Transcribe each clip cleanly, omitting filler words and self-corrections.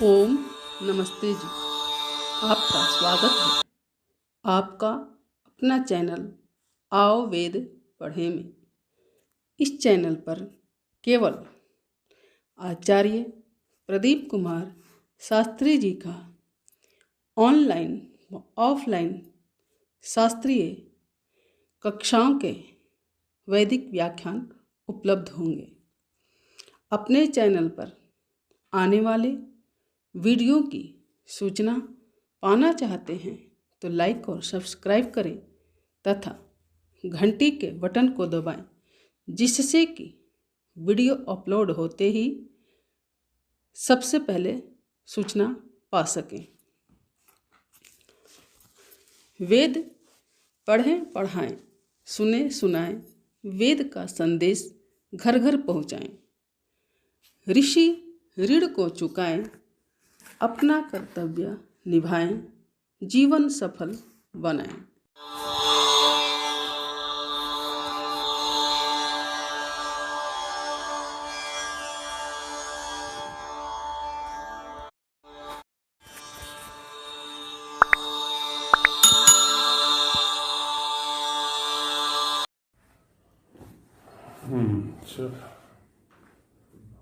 ओम नमस्ते जी। आपका स्वागत है आपका अपना चैनल आओ वेद पढ़े में। इस चैनल पर केवल आचार्य प्रदीप कुमार शास्त्री जी का ऑनलाइन व ऑफलाइन शास्त्रीय कक्षाओं के वैदिक व्याख्यान उपलब्ध होंगे। अपने चैनल पर आने वाले वीडियो की सूचना पाना चाहते हैं तो लाइक और सब्सक्राइब करें तथा घंटी के बटन को दबाएं, जिससे कि वीडियो अपलोड होते ही सबसे पहले सूचना पा सकें। वेद पढ़ें पढ़ाएं, सुने सुनाएं, वेद का संदेश घर घर पहुंचाएं। ऋषि ऋण को चुकाएं, अपना कर्तव्य निभाएं, जीवन सफल बनाएं।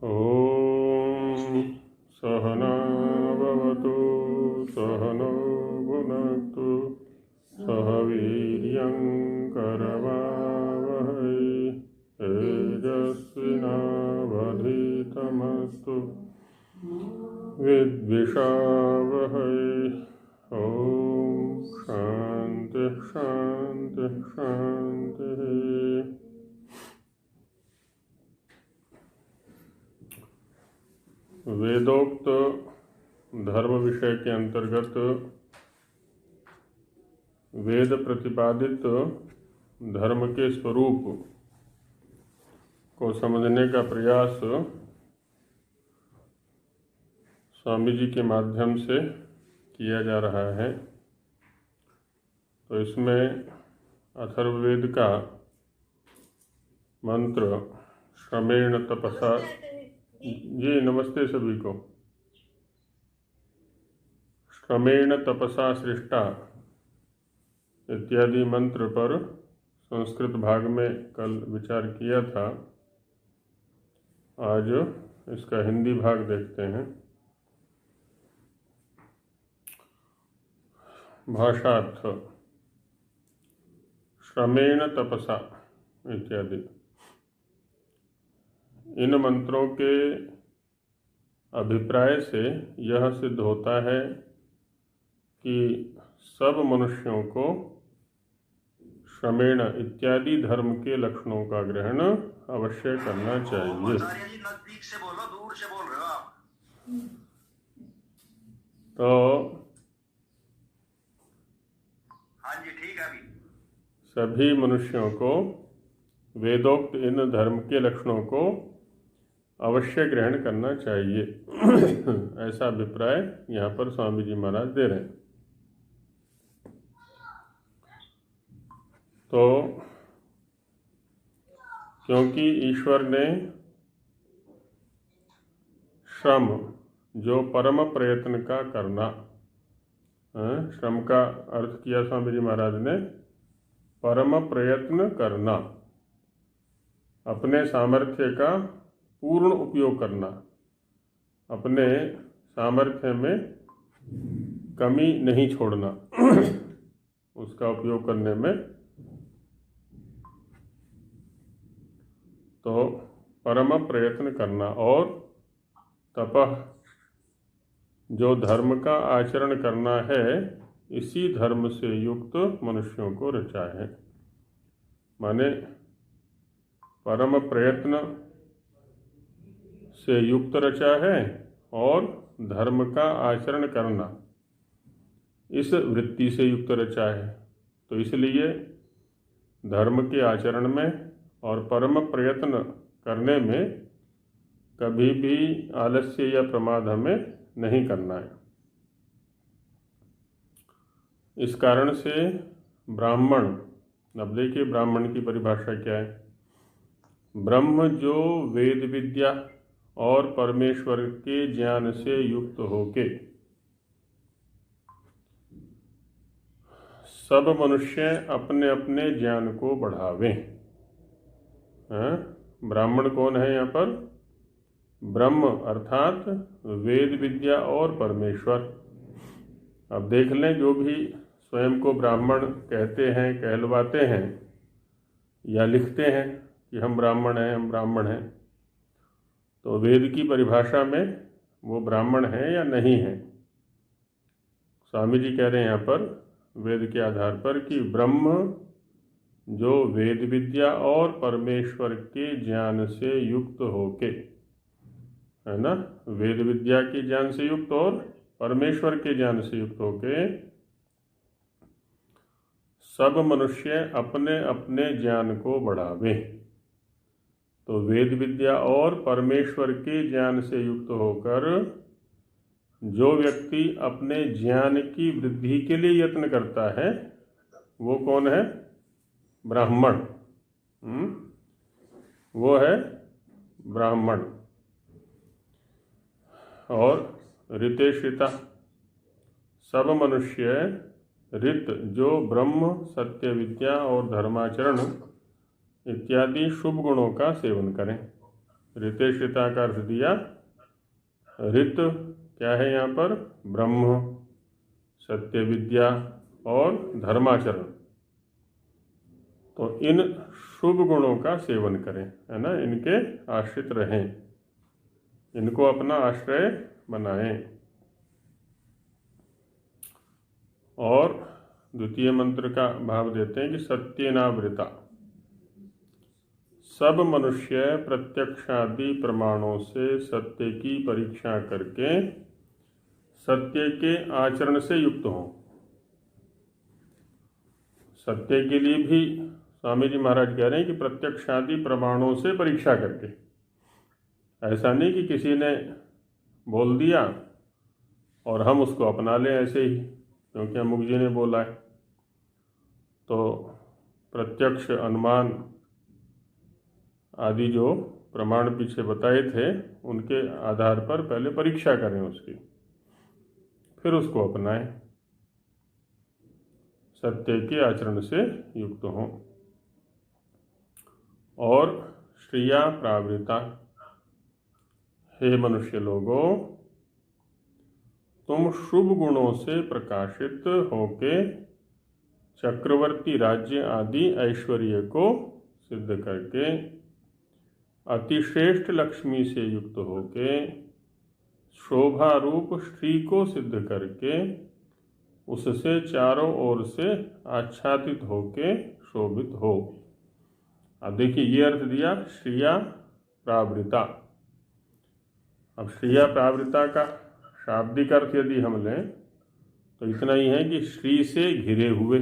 ओम सहना भवतु सहनो भुनक्तु सह वीर्यं करवावहै तेजस्विनावधीतमस्तु विद्विषावहै। ओम शांति शांति शांति। वेदोक्त धर्म विषय के अंतर्गत वेद प्रतिपादित धर्म के स्वरूप को समझने का प्रयास स्वामी जी के माध्यम से किया जा रहा है। तो इसमें अथर्ववेद का मंत्र श्रमेण तपसा, जी नमस्ते सभी को, श्रमेण तपसा सृष्टा इत्यादि मंत्र पर संस्कृत भाग में कल विचार किया था। आज इसका हिंदी भाग देखते हैं। भाषार्थ श्रमेण तपसा इत्यादि। इन मंत्रों के अभिप्राय से यह सिद्ध होता है कि सब मनुष्यों को श्रमेण इत्यादि धर्म के लक्षणों का ग्रहण अवश्य करना चाहिए। नजदीक से बोलो, दूर से बोल रहे हो आप? तो हाँ जी ठीक है। अभी सभी मनुष्यों को वेदोक्त इन धर्म के लक्षणों को अवश्य ग्रहण करना चाहिए ऐसा अभिप्राय यहाँ पर स्वामी जी महाराज दे रहे हैं। तो क्योंकि ईश्वर ने श्रम, जो परम प्रयत्न का करना, श्रम का अर्थ किया स्वामी जी महाराज ने परम प्रयत्न करना, अपने सामर्थ्य का पूर्ण उपयोग करना, अपने सामर्थ्य में कमी नहीं छोड़ना, उसका उपयोग करने में। तो परम प्रयत्न करना और तपः, जो धर्म का आचरण करना है, इसी धर्म से युक्त मनुष्यों को रचा है। माने परम प्रयत्न से युक्त रचा है और धर्म का आचरण करना इस वृत्ति से युक्त रचा है। तो इसलिए धर्म के आचरण में और परम प्रयत्न करने में कभी भी आलस्य या प्रमाद हमें नहीं करना है। इस कारण से ब्राह्मण, अब देखिए ब्राह्मण की परिभाषा क्या है। ब्रह्म जो वेद विद्या और परमेश्वर के ज्ञान से युक्त होके सब मनुष्य अपने अपने ज्ञान को बढ़ावें। हाँ? ब्राह्मण कौन है यहाँ पर? ब्रह्म अर्थात वेद विद्या और परमेश्वर। अब देख लें, जो भी स्वयं को ब्राह्मण कहते हैं, कहलवाते हैं या लिखते हैं कि हम ब्राह्मण हैं, हम ब्राह्मण हैं, तो वेद की परिभाषा में वो ब्राह्मण है या नहीं है? स्वामी जी कह रहे हैं यहाँ पर वेद के आधार पर कि ब्रह्म जो वेद विद्या और परमेश्वर के ज्ञान से युक्त होके, है ना, वेद विद्या के ज्ञान से युक्त और परमेश्वर के ज्ञान से युक्त होके सब मनुष्य अपने अपने ज्ञान को बढ़ावे। तो वेद विद्या और परमेश्वर के ज्ञान से युक्त होकर जो व्यक्ति अपने ज्ञान की वृद्धि के लिए यत्न करता है वो कौन है? ब्राह्मण। वो है ब्राह्मण। और ऋतेश्रिता, सब मनुष्य ऋत जो ब्रह्म, सत्य, विद्या और धर्माचरण इत्यादि शुभ गुणों का सेवन करें। ऋतेश्रिता का अर्थ दिया, ऋत क्या है यहाँ पर? ब्रह्म, सत्य, विद्या और धर्माचरण। तो इन शुभ गुणों का सेवन करें, है ना, इनके आश्रित रहें, इनको अपना आश्रय बनाएं। और द्वितीय मंत्र का भाव देते हैं कि सत्येनावृता, सब मनुष्य प्रत्यक्षादि प्रमाणों से सत्य की परीक्षा करके सत्य के आचरण से युक्त हों। सत्य के लिए भी स्वामी जी महाराज कह रहे हैं कि प्रत्यक्षादि प्रमाणों से परीक्षा करके। ऐसा नहीं कि किसी ने बोल दिया और हम उसको अपना लें ऐसे ही क्योंकि अमुक जी ने बोला है। तो प्रत्यक्ष, अनुमान आदि जो प्रमाण पीछे बताए थे उनके आधार पर पहले परीक्षा करें उसकी, फिर उसको अपनाएं, सत्य के आचरण से युक्त हों। और श्रिया प्रावृता, हे मनुष्य लोगों, तुम शुभ गुणों से प्रकाशित होके चक्रवर्ती राज्य आदि ऐश्वर्य को सिद्ध करके अतिश्रेष्ठ लक्ष्मी से युक्त होके शोभा रूप श्री को सिद्ध करके उससे चारों ओर से आच्छादित होके शोभित हो। अब देखिए ये अर्थ दिया श्रिया प्रावृता। अब श्रिया प्रावृता का शाब्दिक अर्थ यदि हम लें तो इतना ही है कि श्री से घिरे हुए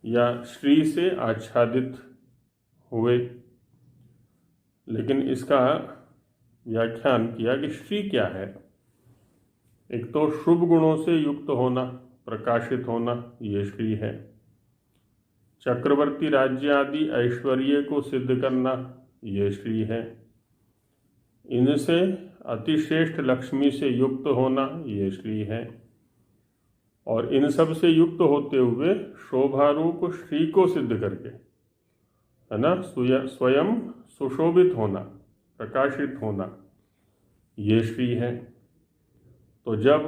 या श्री से आच्छादित हुए। लेकिन इसका व्याख्यान किया कि श्री क्या है। एक तो शुभ गुणों से युक्त होना, प्रकाशित होना, ये श्री है। चक्रवर्ती राज्य आदि ऐश्वर्य को सिद्ध करना, ये श्री है। इनसे अतिश्रेष्ठ लक्ष्मी से युक्त होना, ये श्री है। और इन सब से युक्त होते हुए शोभा रूप श्री को सिद्ध करके, है ना, स्वयं सुशोभित होना, प्रकाशित होना, ये श्री है। तो जब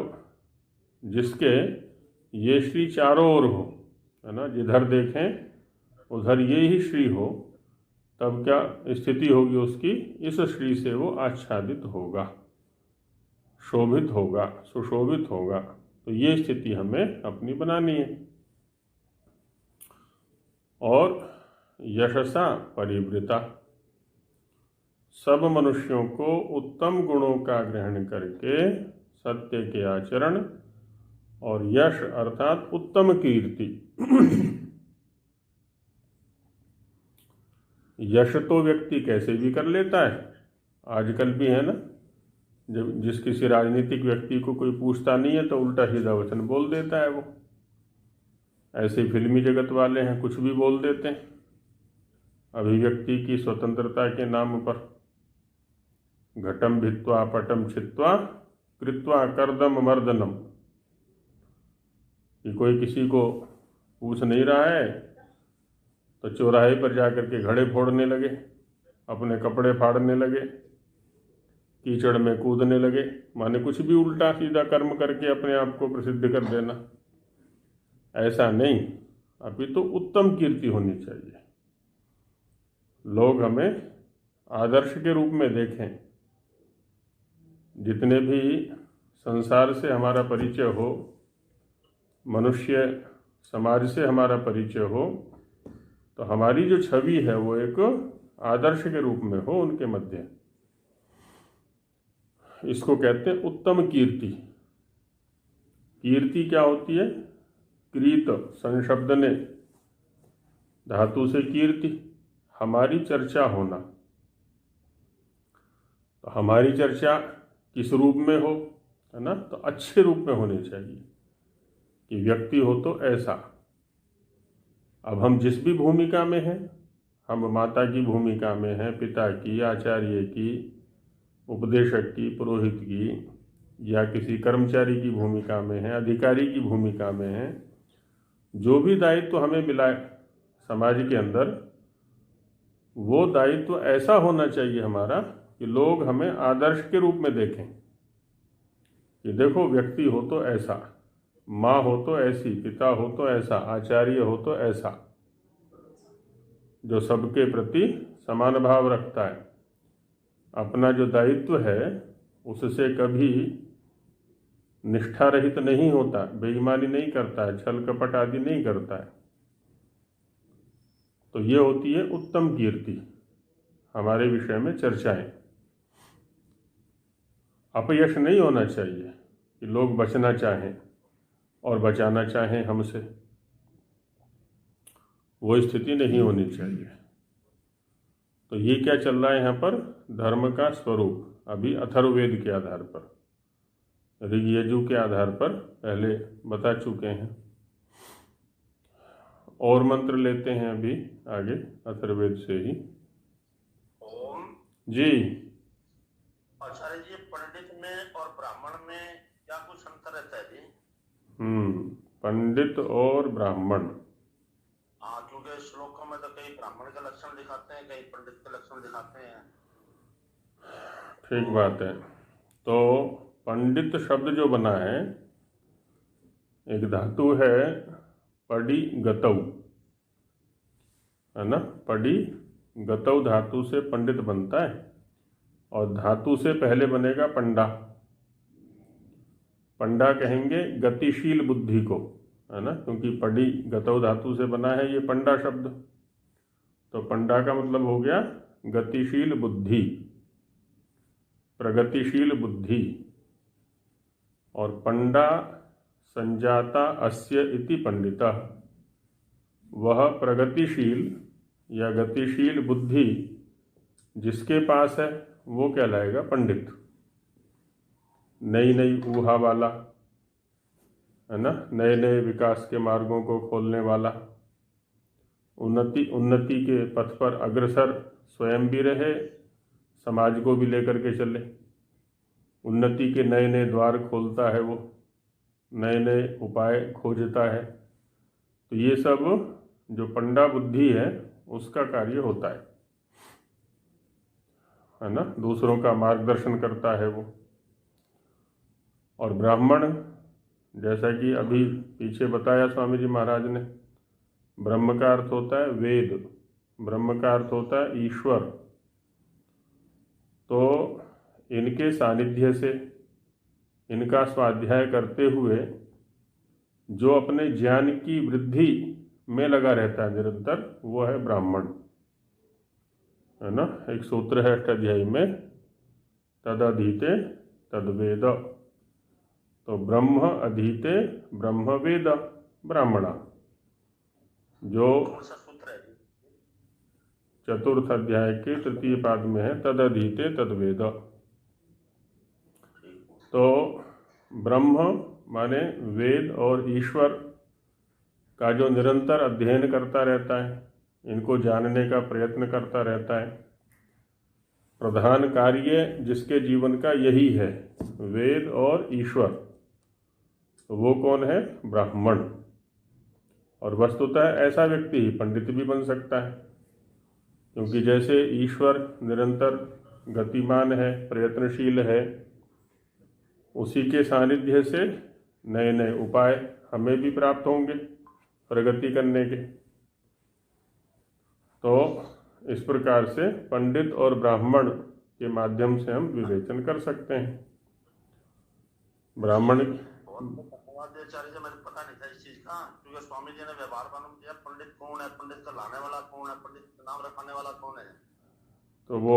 जिसके ये श्री चारों ओर हो, है ना, जिधर देखें उधर ये ही श्री हो, तब क्या स्थिति होगी उसकी? इस श्री से वो आच्छादित होगा, शोभित होगा, सुशोभित होगा। तो ये स्थिति हमें अपनी बनानी है। और यशसा परिवृता, सब मनुष्यों को उत्तम गुणों का ग्रहण करके सत्य के आचरण और यश अर्थात उत्तम कीर्ति। यश तो व्यक्ति कैसे भी कर लेता है, आजकल भी है ना, जब जिस किसी राजनीतिक व्यक्ति को कोई पूछता नहीं है तो उल्टा सीधा वचन बोल देता है वो। ऐसे फिल्मी जगत वाले हैं, कुछ भी बोल देते हैं अभिव्यक्ति की स्वतंत्रता के नाम पर। घटम भित्वा पटम छित्वा कृत्वा कर्दम मर्दनम। कि कोई किसी को पूछ नहीं रहा है तो चौराहे पर जाकर के घड़े फोड़ने लगे, अपने कपड़े फाड़ने लगे, कीचड़ में कूदने लगे, माने कुछ भी उल्टा सीधा कर्म करके अपने आप को प्रसिद्ध कर देना। ऐसा नहीं, अभी तो उत्तम कीर्ति होनी चाहिए। लोग हमें आदर्श के रूप में देखें। जितने भी संसार से हमारा परिचय हो, मनुष्य समाज से हमारा परिचय हो, तो हमारी जो छवि है वो एक आदर्श के रूप में हो उनके मध्य। इसको कहते हैं उत्तम कीर्ति। कीर्ति क्या होती है? क्रीत संशब्दने धातु से कीर्ति, हमारी चर्चा होना। तो हमारी चर्चा किस रूप में हो, है ना? तो अच्छे रूप में होनी चाहिए कि व्यक्ति हो तो ऐसा। अब हम जिस भी भूमिका में हैं, हम माता की भूमिका में हैं, पिता की, आचार्य की, उपदेशक की, पुरोहित की, या किसी कर्मचारी की भूमिका में हैं, अधिकारी की भूमिका में हैं, जो भी दायित्व हमें मिला है समाज के अंदर, वो दायित्व ऐसा होना चाहिए हमारा कि लोग हमें आदर्श के रूप में देखें कि देखो व्यक्ति हो तो ऐसा, माँ हो तो ऐसी, पिता हो तो ऐसा, आचार्य हो तो ऐसा, जो सबके प्रति समान भाव रखता है, अपना जो दायित्व है उससे कभी निष्ठा रहित नहीं होता, बेईमानी नहीं करता है, छल कपट आदि नहीं करता है। तो ये होती है उत्तम कीर्ति, हमारे विषय में चर्चाएं। अपयश नहीं होना चाहिए कि लोग बचना चाहें और बचाना चाहें हमसे, वो स्थिति नहीं होनी चाहिए। तो ये क्या चल रहा है यहाँ पर? धर्म का स्वरूप अभी अथर्ववेद के आधार पर, ऋग्यजु के आधार पर पहले बता चुके हैं। और मंत्र लेते हैं अभी आगे अथर्ववेद से ही। ओम जी। आचार्य जी, पंडित में और ब्राह्मण में क्या कुछ अंतर रहता है जी? पंडित और ब्राह्मण। हाँ, क्योंकि श्लोकों में तो कई ब्राह्मण के लक्षण दिखाते हैं, कई पंडित के लक्षण दिखाते हैं। ठीक बात है। तो पंडित शब्द जो बना है, एक धातु है पड़ी गतौ, है ना? पड़ी गतौ धातु से पंडित बनता है, और धातु से पहले बनेगा पंडा। पंडा कहेंगे गतिशील बुद्धि को, है ना? क्योंकि पड़ी गतौ धातु से बना है ये पंडा शब्द। तो पंडा का मतलब हो गया गतिशील बुद्धि, प्रगतिशील बुद्धि। और पंडा संजाता अस्य इति पंडिता, वह प्रगतिशील या गतिशील बुद्धि जिसके पास है वो कहलाएगा पंडित। नई नई ऊहा वाला, है ना? नए नए विकास के मार्गों को खोलने वाला, उन्नति के पथ पर अग्रसर स्वयं भी रहे, समाज को भी लेकर के चले, उन्नति के नए नए द्वार खोलता है, वो नए नए उपाय खोजता है। तो ये सब जो पंडा बुद्धि है उसका कार्य होता है ना? दूसरों का मार्गदर्शन करता है वो। और ब्राह्मण, जैसा कि अभी पीछे बताया स्वामी जी महाराज ने, ब्रह्म का अर्थ होता है वेद, ब्रह्म का अर्थ होता है ईश्वर। तो इनके सानिध्य से, इनका स्वाध्याय करते हुए जो अपने ज्ञान की वृद्धि में लगा रहता है निरंतर, वो है ब्राह्मण, है ना? एक सूत्र है अष्टाध्यायी में, तदधीते तद्वेद। तो ब्रह्म अधीते ब्रह्म वेद ब्राह्मणा, जो कौन सा सूत्र है जी? चतुर्थ अध्याय के तृतीय पाद में है, तदधीते तद्वेद। तो ब्रह्म माने वेद और ईश्वर का जो निरंतर अध्ययन करता रहता है, इनको जानने का प्रयत्न करता रहता है, प्रधान कार्य जिसके जीवन का यही है, वेद और ईश्वर, तो वो कौन है? ब्राह्मण। और वस्तुतः ऐसा व्यक्ति ही पंडित भी बन सकता है, क्योंकि जैसे ईश्वर निरंतर गतिमान है, प्रयत्नशील है, उसी के सानिध्य से नए नए उपाय हमें भी प्राप्त होंगे प्रगति करने के। तो इस प्रकार से पंडित और ब्राह्मण के माध्यम से हम विवेचन कर सकते हैं। ब्राह्मण आचार्य जी, मुझे पता नहीं था इस चीज का, क्योंकि स्वामी जी ने व्यवहार मालूम किया पंडित कौन है, पंडित का लाने वाला कौन है, पंडित का नाम रखने वाला कौन है। तो वो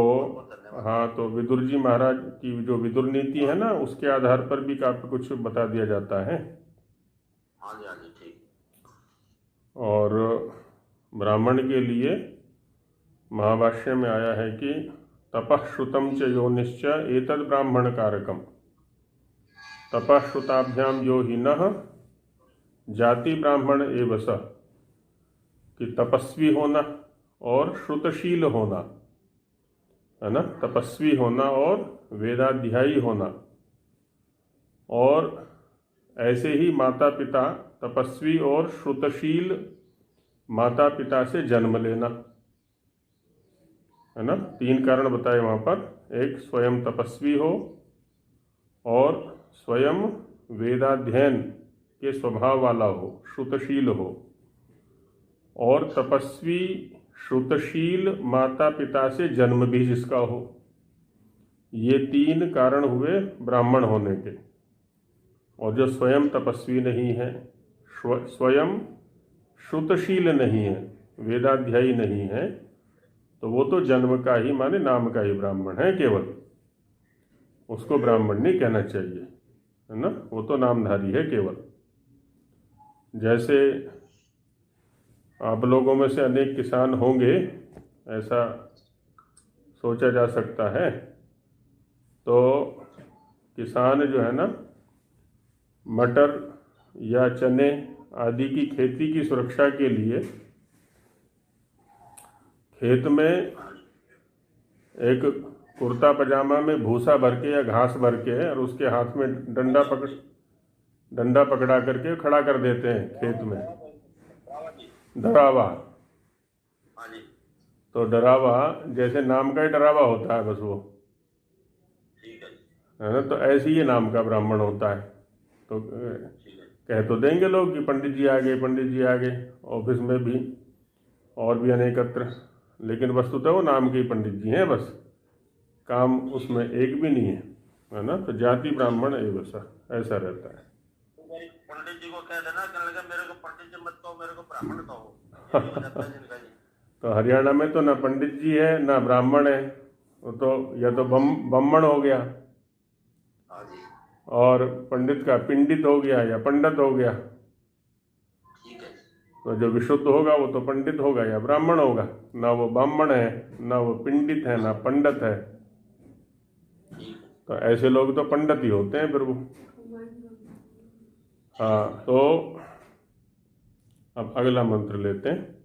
हाँ, तो विदुर जी महाराज की जो विदुर नीति है ना, उसके आधार पर भी काफी कुछ बता दिया जाता है। हाँ जी, हाँ जी, ठीक। और ब्राह्मण के लिए महाभाष्य में आया है कि तपः श्रुतम च योनिश्च एतद् ब्राह्मण कारकम, तपः श्रुताभ्याम यो हि नः जाति ब्राह्मण एव स, कि तपस्वी होना और श्रुतशील होना है ना, तपस्वी होना और वेदाध्यायी होना, और ऐसे ही माता पिता तपस्वी और श्रुतशील माता पिता से जन्म लेना है ना। 3 कारण बताए वहाँ पर, एक स्वयं तपस्वी हो और स्वयं वेदाध्ययन के स्वभाव वाला हो, श्रुतशील हो, और तपस्वी श्रुतशील माता पिता से जन्म भी जिसका हो। ये 3 कारण हुए ब्राह्मण होने के। और जो स्वयं तपस्वी नहीं है, स्वयं श्रुतशील नहीं है, वेदाध्यायी नहीं है, तो वो तो जन्म का ही माने नाम का ही ब्राह्मण है केवल, उसको ब्राह्मण नहीं कहना चाहिए, है ना, वो तो नामधारी है केवल। जैसे आप लोगों में से अनेक किसान होंगे, ऐसा सोचा जा सकता है। तो किसान जो है ना, मटर या चने आदि की खेती की सुरक्षा के लिए खेत में एक कुर्ता पजामा में भूसा भर के या घास भर के और उसके हाथ में डंडा पकड़ा करके खड़ा कर देते हैं खेत में, डरावा। तो डरावा जैसे नाम का ही डरावा होता है, बस वो है ना। तो ऐसे ही नाम का ब्राह्मण होता है। तो कह तो देंगे लोग कि पंडित जी आ गए, पंडित जी आ गए, ऑफिस में भी और भी अनेकत्र, लेकिन वस्तुतः वो नाम के ही पंडित जी हैं, बस काम उसमें एक भी नहीं है ना। तो जाति ब्राह्मण ऐसा रहता है। पंडित जी को कह देना, कहने लगा मेरे को पंडित जी मत कहो, मेरे को ब्राह्मण कहो। तो हरियाणा में तो ना पंडित जी है ना ब्राह्मण है, वो तो या तो ब्राह्मण हो गया, और पंडित का पिंडित हो गया या पंडित हो गया। तो जो विशुद्ध होगा वो तो पंडित होगा या ब्राह्मण होगा, ना वो ब्राह्मण है, ना वो पिंडित है, ना पंडित है। तो ऐसे लोग तो पंडित ही होते हैं फिर वो। हाँ, तो अब अगला मंत्र लेते हैं।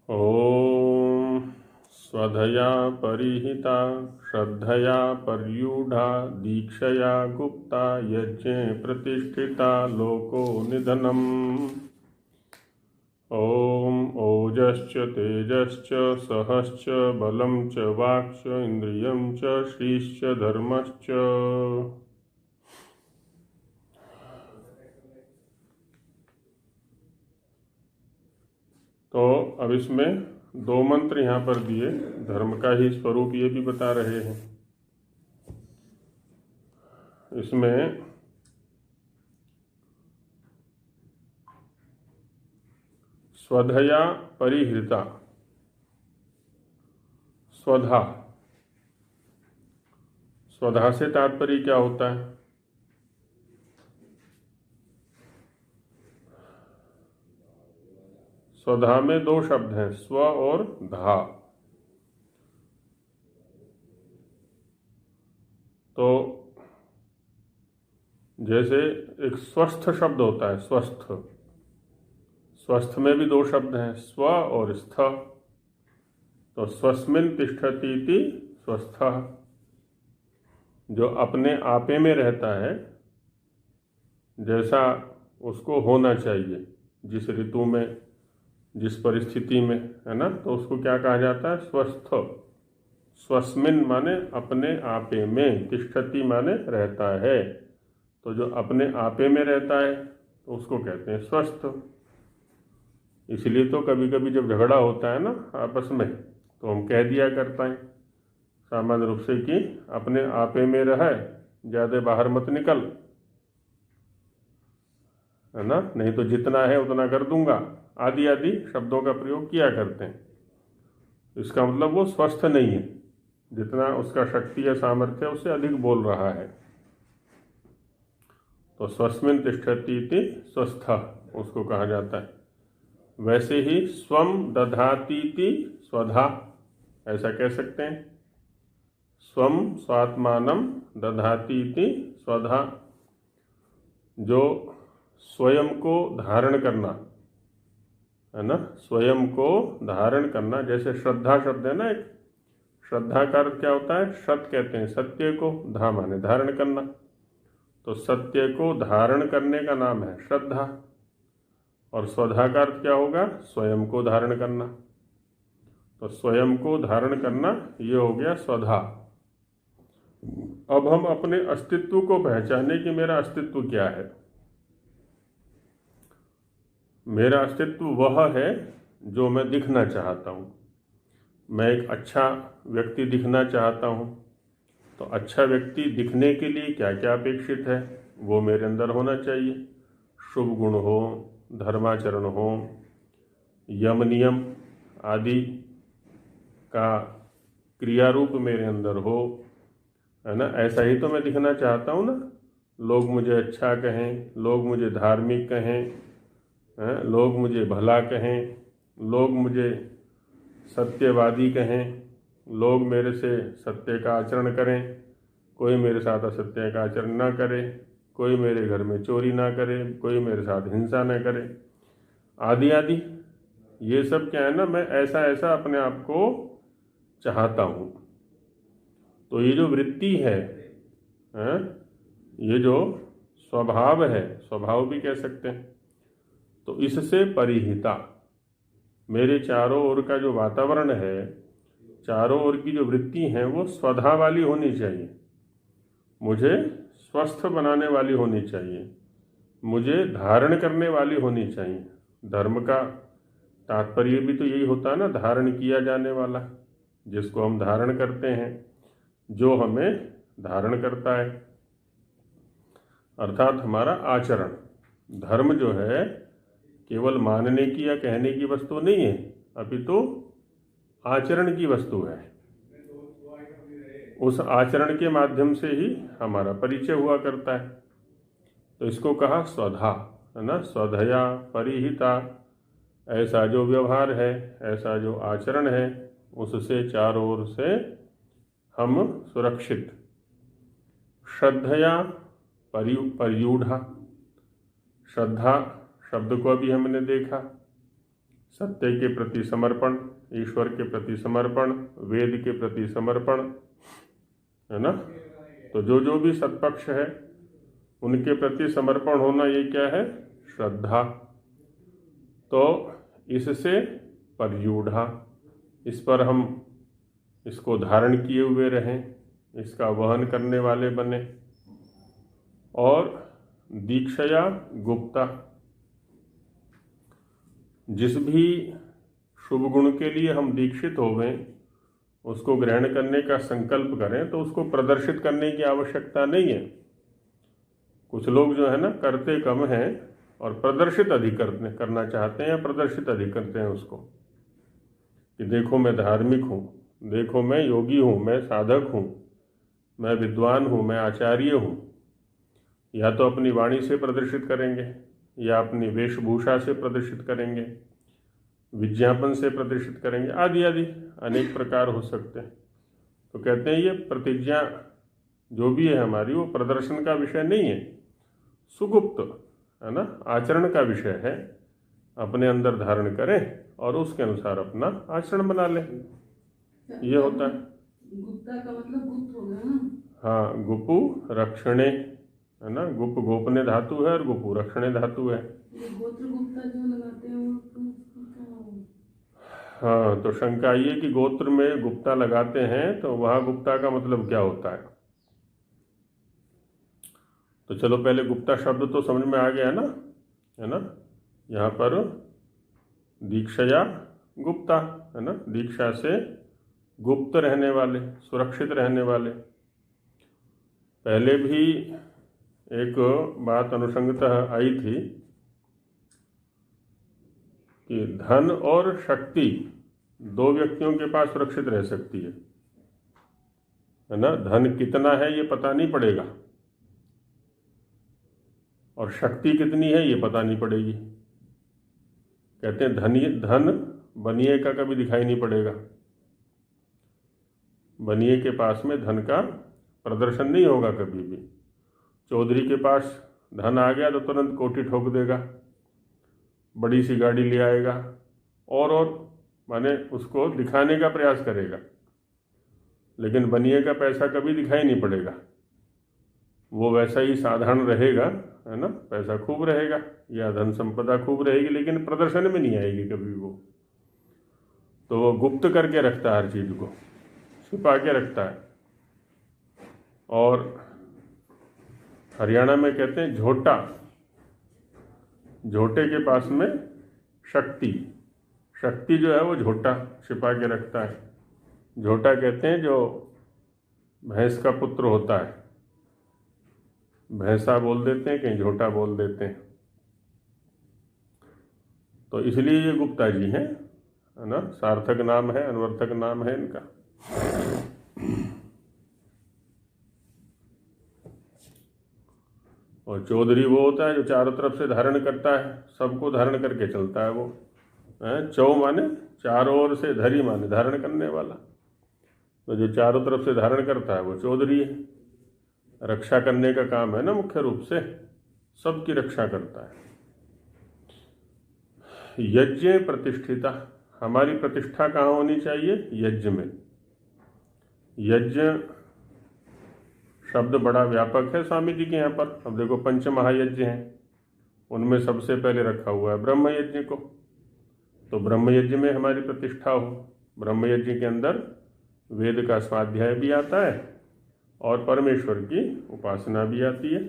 ओम स्वधया परिहिता श्रद्धया पर्यूढ़ा दीक्षया गुप्ता यज्ञे प्रतिष्ठिता लोको निधनम्। ओम ओजश्च तेजश्च सहश्च बलं च वाक्च इंद्रियं च श्रीश्च धर्मश्च। तो अब इसमें 2 मंत्र यहाँ पर दिए, धर्म का ही स्वरूप ये भी बता रहे हैं। इसमें स्वधया परिहृता, स्वधा, स्वधा से तात्पर्य क्या होता है? स्वधा में 2 शब्द हैं, स्व और धा। तो जैसे एक स्वस्थ शब्द होता है, स्वस्थ, स्वस्थ में भी 2 शब्द हैं, स्व और स्थ। तो स्वस्मिन तिष्ठति इति स्वस्थः, जो अपने आपे में रहता है, जैसा उसको होना चाहिए, जिस ऋतु में, जिस परिस्थिति में, है ना, तो उसको क्या कहा जाता है? स्वस्थ। स्वस्मिन माने अपने आपे में, तिष्ठति माने रहता है, तो जो अपने आपे में रहता है तो उसको कहते हैं स्वस्थ। इसलिए तो कभी कभी जब झगड़ा होता है ना आपस में, तो हम कह दिया करते हैं सामान्य रूप से कि अपने आपे में रहे, ज़्यादा बाहर मत निकल, है ना, नहीं तो जितना है उतना कर दूंगा, आदि आदि शब्दों का प्रयोग किया करते हैं। इसका मतलब वो स्वस्थ नहीं है, जितना उसका शक्ति या सामर्थ्य है उससे अधिक बोल रहा है। तो स्वस्मिन तिष्ठति इति स्वस्थः उसको कहा जाता है। वैसे ही स्वम दधाति इति स्वधा, ऐसा कह सकते हैं। स्वम स्वात्मानम दधाति इति स्वधा, जो स्वयं को धारण करना, है ना, स्वयं को धारण करना। जैसे श्रद्धा शब्द है ना, एक श्रद्धा का अर्थ क्या होता है? सत कहते हैं सत्य को, धा माने धारण करना, तो सत्य को धारण करने का नाम है श्रद्धा। और स्वधा का अर्थ क्या होगा? स्वयं को धारण करना, तो स्वयं को धारण करना ये हो गया स्वधा। अब हम अपने अस्तित्व को पहचाने कि मेरा अस्तित्व क्या है। मेरा अस्तित्व वह है जो मैं दिखना चाहता हूँ। मैं एक अच्छा व्यक्ति दिखना चाहता हूँ, तो अच्छा व्यक्ति दिखने के लिए क्या क्या अपेक्षित है वो मेरे अंदर होना चाहिए। शुभ गुण हो, धर्माचरण हो, यम नियम आदि का क्रिया रूप मेरे अंदर हो, है ना। ऐसा ही तो मैं दिखना चाहता हूँ ना। लोग मुझे अच्छा कहें, लोग मुझे धार्मिक कहें, लोग मुझे भला कहें, लोग मुझे सत्यवादी कहें, लोग मेरे से सत्य का आचरण करें, कोई मेरे साथ असत्य का आचरण ना करे, कोई मेरे घर में चोरी ना करे, कोई मेरे साथ हिंसा ना करे, आदि आदि। ये सब क्या है ना, मैं ऐसा ऐसा अपने आप को चाहता हूँ। तो ये जो वृत्ति है, ये जो स्वभाव है, स्वभाव भी कह सकते हैं, तो इससे परिहिता मेरे चारों ओर का जो वातावरण है, चारों ओर की जो वृत्ति है वो स्वधा वाली होनी चाहिए, मुझे स्वस्थ बनाने वाली होनी चाहिए, मुझे धारण करने वाली होनी चाहिए। धर्म का तात्पर्य भी तो यही होता है ना, धारण किया जाने वाला, जिसको हम धारण करते हैं, जो हमें धारण करता है, अर्थात हमारा आचरण। धर्म जो है केवल मानने की या कहने की वस्तु नहीं है, अपितु आचरण की वस्तु है। उस आचरण के माध्यम से ही हमारा परिचय हुआ करता है। तो इसको कहा स्वधा, है ना, स्वधया परिहिता। ऐसा जो व्यवहार है, ऐसा जो आचरण है, उससे चारों ओर से हम सुरक्षित। श्रद्धया परियूढ़ा, श्रद्धा शब्द को अभी हमने देखा। सत्य के प्रति समर्पण, ईश्वर के प्रति समर्पण, वेद के प्रति समर्पण, है ना। तो जो भी सत्पक्ष है उनके प्रति समर्पण होना, ये क्या है? श्रद्धा। तो इससे परियूढ़ा, इस पर हम इसको धारण किए हुए रहें, इसका वहन करने वाले बने। और दीक्षया गुप्ता, जिस भी शुभ गुण के लिए हम दीक्षित हो गए, उसको ग्रहण करने का संकल्प करें, तो उसको प्रदर्शित करने की आवश्यकता नहीं है। कुछ लोग जो है ना, करते कम हैं और प्रदर्शित अधिक करना चाहते हैं, या प्रदर्शित अधिक करते हैं उसको, कि देखो मैं धार्मिक हूँ, देखो मैं योगी हूँ, मैं साधक हूँ, मैं विद्वान हूँ, मैं आचार्य हूँ। या तो अपनी वाणी से प्रदर्शित करेंगे, या अपनी वेशभूषा से प्रदर्शित करेंगे, विज्ञापन से प्रदर्शित करेंगे, आदि आदि अनेक प्रकार हो सकते हैं। तो कहते हैं ये प्रतिज्ञा जो भी है हमारी, वो प्रदर्शन का विषय नहीं है, सुगुप्त, है ना, आचरण का विषय है। अपने अंदर धारण करें और उसके अनुसार अपना आचरण बना लें। ये होता है। गुप्ता का मतलब गुप्त हो गया ना। हाँ, गुपु रक्षणे है ना, गुप गोपने धातु है और गुपु रक्षणे धातु है। ये गोत्र गुप्ता जो लगाते हैं वो हाँ, तो शंका ये कि गोत्र में गुप्ता लगाते हैं तो वहाँ गुप्ता का मतलब क्या होता है। तो चलो पहले गुप्ता शब्द तो समझ में आ गया ना, है ना। यहाँ पर दीक्षया गुप्ता है ना, दीक्षा से गुप्त रहने वाले, सुरक्षित रहने वाले। पहले भी एक बात अनुषंगतः आई थी कि धन और शक्ति दो व्यक्तियों के पास सुरक्षित रह सकती है ना। धन कितना है ये पता नहीं पड़ेगा और शक्ति कितनी है ये पता नहीं पड़ेगी। कहते हैं धन बनिए का कभी दिखाई नहीं पड़ेगा। बनिए के पास में धन का प्रदर्शन नहीं होगा कभी भी। चौधरी के पास धन आ गया तो तुरंत कोठी ठोक देगा, बड़ी सी गाड़ी ले आएगा और माने उसको दिखाने का प्रयास करेगा, लेकिन बनिए का पैसा कभी दिखाई नहीं पड़ेगा। वो वैसा ही साधारण रहेगा, है ना, पैसा खूब रहेगा या धन संपदा खूब रहेगी, लेकिन प्रदर्शन में नहीं आएगी कभी वो। तो वो गुप्त करके रखता है, हर चीज़ को छुपा के रखता है। और हरियाणा में कहते हैं झोटा, झोटे के पास में शक्ति, शक्ति जो है वो झोटा छिपा के रखता है। झोटा कहते हैं जो भैंस का पुत्र होता है, भैंसा बोल देते हैं, कहीं झोटा बोल देते हैं। तो इसलिए ये गुप्ता जी हैं, है ना, सार्थक नाम है, अनवर्थक नाम है इनका। और चौधरी वो होता है जो चारों तरफ से धारण करता है, सबको धारण करके चलता है वो। चौ माने चारों ओर से, धरी माने धारण करने वाला। तो जो चारों तरफ से धारण करता है वो चौधरी है। रक्षा करने का काम है ना, मुख्य रूप से सबकी रक्षा करता है। यज्ञ प्रतिष्ठिता, हमारी प्रतिष्ठा कहाँ होनी चाहिए? यज्ञ में। यज्ञ शब्द बड़ा व्यापक है स्वामी जी के यहाँ पर। अब देखो पंच महायज्ञ हैं, उनमें सबसे पहले रखा हुआ है ब्रह्म यज्ञ को। तो ब्रह्म यज्ञ में हमारी प्रतिष्ठा हो। ब्रह्म यज्ञ के अंदर वेद का स्वाध्याय भी आता है और परमेश्वर की उपासना भी आती है।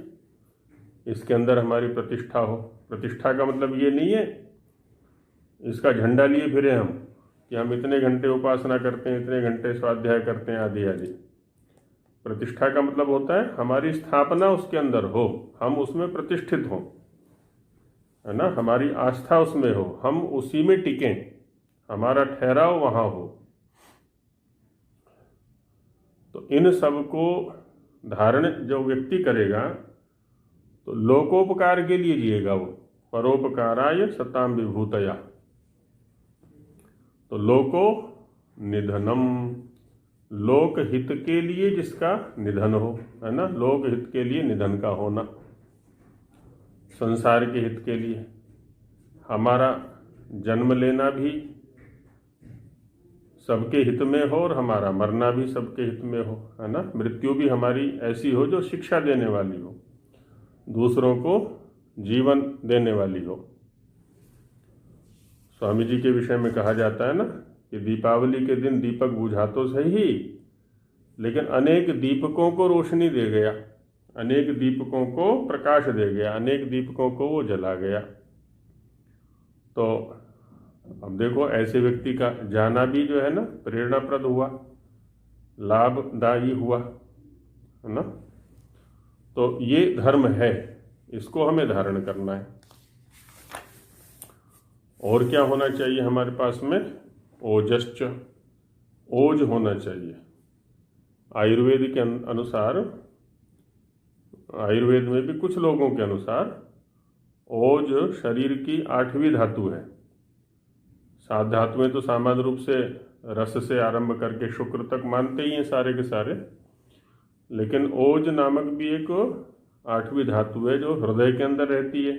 इसके अंदर हमारी प्रतिष्ठा हो। प्रतिष्ठा का मतलब ये नहीं है इसका झंडा लिए फिरे हम कि हम इतने घंटे उपासना करते हैं, इतने घंटे स्वाध्याय करते हैं, आदि आदि। प्रतिष्ठा का मतलब होता है हमारी स्थापना उसके अंदर हो, हम उसमें प्रतिष्ठित हों, है ना, हमारी आस्था उसमें हो, हम उसी में टिकें, हमारा ठहराव वहाँ हो। तो इन सब को धारण जो व्यक्ति करेगा तो लोकोपकार के लिए जिएगा वो। परोपकाराय सताम विभूतया। तो लोको निधनम, लोक हित के लिए जिसका निधन हो, है ना, लोक हित के लिए निधन का होना, संसार के हित के लिए। हमारा जन्म लेना भी सबके हित में हो और हमारा मरना भी सबके हित में हो, है ना। मृत्यु भी हमारी ऐसी हो जो शिक्षा देने वाली हो, दूसरों को जीवन देने वाली हो। स्वामी जी के विषय में कहा जाता है ना कि दीपावली के दिन दीपक बुझा तो सही, लेकिन अनेक दीपकों को रोशनी दे गया, अनेक दीपकों को प्रकाश दे गया, अनेक दीपकों को वो जला गया। तो अब देखो ऐसे व्यक्ति का जाना भी जो है ना प्रेरणाप्रद हुआ, लाभदायी हुआ, है ना। तो ये धर्म है, इसको हमें धारण करना है। और क्या होना चाहिए हमारे पास में? ओजश्च, ओज होना चाहिए। आयुर्वेद के अनुसार, आयुर्वेद में भी कुछ लोगों के अनुसार ओज शरीर की 8वीं धातु है। 7 धातुएं तो सामान्य रूप से रस से आरंभ करके शुक्र तक मानते ही हैं सारे के सारे, लेकिन ओज नामक भी एक 8वीं धातु है जो हृदय के अंदर रहती है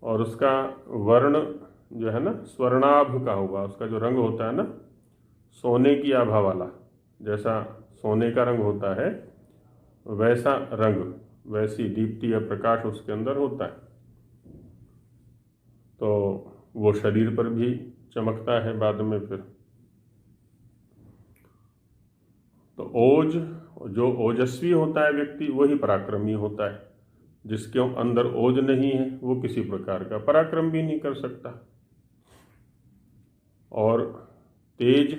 और उसका वर्ण जो है ना स्वर्णाभ का होगा, उसका जो रंग होता है ना सोने की आभा वाला, जैसा सोने का रंग होता है वैसा रंग, वैसी दीप्ति या प्रकाश उसके अंदर होता है। तो वो शरीर पर भी चमकता है बाद में फिर। तो ओज, जो ओजस्वी होता है व्यक्ति वही पराक्रमी होता है। जिसके अंदर ओज नहीं है वो किसी प्रकार का पराक्रम भी नहीं कर सकता। और तेज,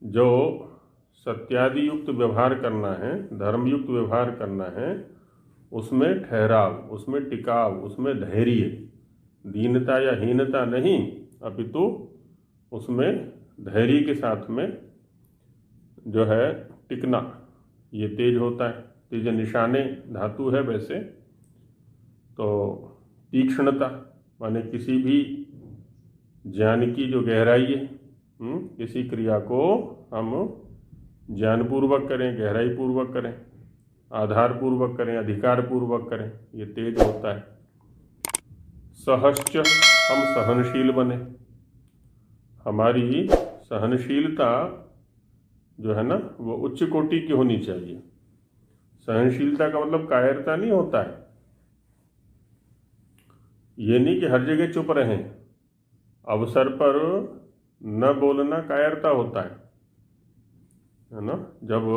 जो सत्यादि युक्त व्यवहार करना है, धर्म युक्त व्यवहार करना है, उसमें ठहराव, उसमें टिकाव, उसमें धैर्य, दीनता या हीनता नहीं, अपितु उसमें धैर्य के साथ में जो है टिकना, ये तेज होता है। तेज निशाने धातु है वैसे। तो तीक्ष्णता माने किसी भी ज्ञान की जो गहराई है, किसी क्रिया को हम ज्ञानपूर्वक करें, गहराई पूर्वक करें, आधार पूर्वक करें, अधिकार पूर्वक करें, ये तेज होता है। सहश्च, हम सहनशील बने। हमारी सहनशीलता जो है ना वो उच्च कोटि की होनी चाहिए। सहनशीलता का मतलब कायरता नहीं होता है। ये नहीं कि हर जगह चुप रहें, अवसर पर न बोलना कायरता होता है ना। जब